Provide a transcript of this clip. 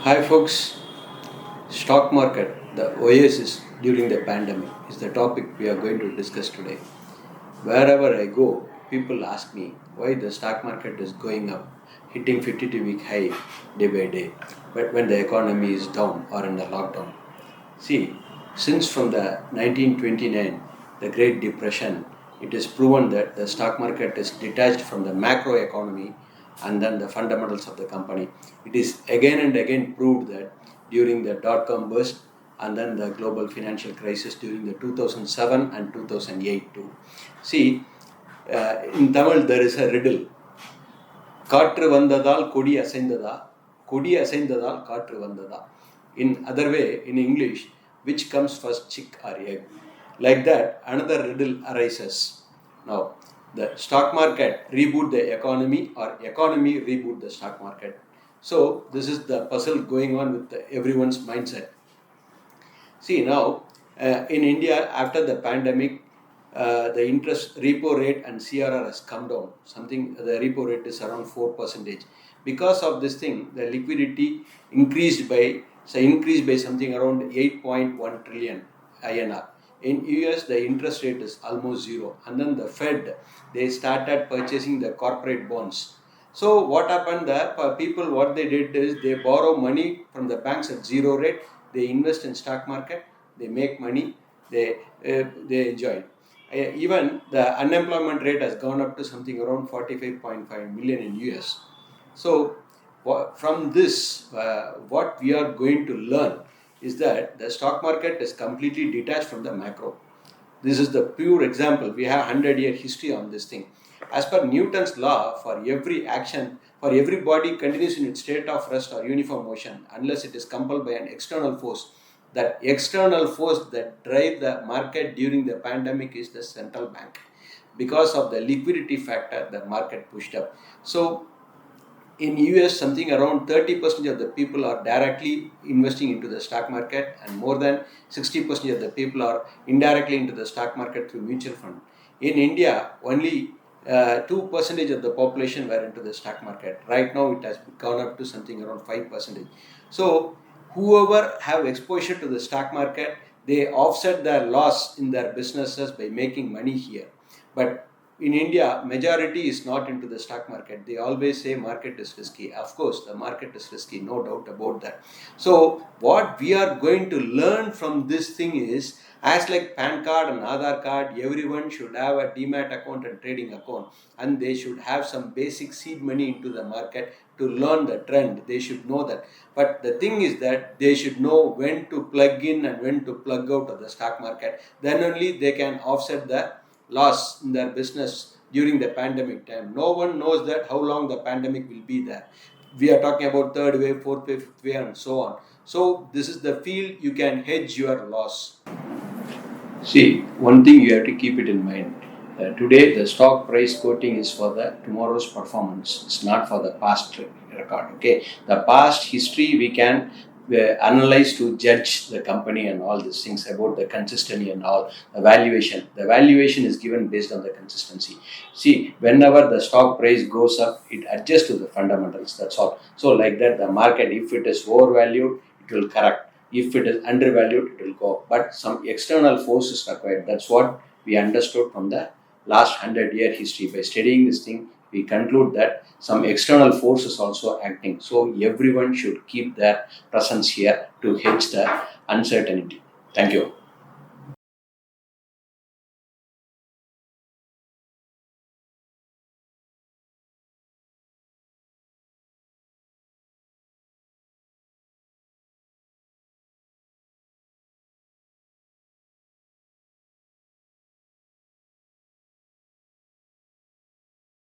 Hi folks, stock market, the Oasis during the pandemic is the topic we are going to discuss today. Wherever I go, people ask me why the stock market is going up, hitting 52-week high day by day, but when the economy is down or in the lockdown. See, since from the 1929, the Great Depression, it is proven that the stock market is detached from the macro economy and then the fundamentals of the company. It is again and again proved that during the dot-com burst and then the global financial crisis during the 2007 and 2008 too. See, in Tamil there is a riddle. காற்று வந்ததால் கொடி அசைந்ததா கொடி அசைந்ததால் காற்று வந்ததா. In other way, in English, which comes first, chick or egg? Like that, another riddle arises. Now, the stock market reboot the economy or economy reboot the stock market. So, this is the puzzle going on with everyone's mindset. See, now, in India, after the pandemic, the interest repo rate and CRR has come down. The repo rate is around 4%. Because of this thing, the liquidity increased by something around 8.1 trillion INR. In US, the interest rate is almost zero. And then the Fed, they started purchasing the corporate bonds. So what happened there? People, what they did is they borrow money from the banks at zero rate. They invest in stock market. They make money. They enjoy it. Even the unemployment rate has gone up to something around 45.5 million in US. So from this, what we are going to learn is that the stock market is completely detached from the macro. This is the pure example. We have 100-year history on this thing. As per Newton's law, for every action, for every body continues in its state of rest or uniform motion unless it is compelled by an external force. That external force that drive the market during the pandemic is the central bank. Because of the liquidity factor, the market pushed up. So in US, something around 30% of the people are directly investing into the stock market and more than 60% of the people are indirectly into the stock market through mutual fund. In India, only 2% of the population were into the stock market. Right now, it has gone up to something around 5%. So whoever have exposure to the stock market, they offset their loss in their businesses by making money here. But in India, majority is not into the stock market. They always say market is risky. Of course, the market is risky, no doubt about that. So what we are going to learn from this thing is, as like PAN card and Aadhaar card, everyone should have a demat account and trading account, and they should have some basic seed money into the market to learn the trend. They should know that. But the thing is that they should know when to plug in and when to plug out of the stock market. Then only they can offset the loss in their business during the pandemic time. No one knows that how long the pandemic will be there. We are talking about third wave, fourth wave, fifth wave, and so on. So this is the field you can hedge your loss. See, one thing you have to keep it in mind. Today, the stock price quoting is for the tomorrow's performance. It's not for the past record. Okay, the past history we can analyze to judge the company and all these things about the consistency and all the valuation. The valuation is given based on the consistency. See, whenever the stock price goes up, it adjusts to the fundamentals. That's all. So, like that, the market, if it is overvalued, it will correct. If it is undervalued, it will go up. But some external force is required. That's what we understood from the last 100-year history. By studying this thing, we conclude that some external force is also acting. So everyone should keep their presence here to hedge the uncertainty. Thank you.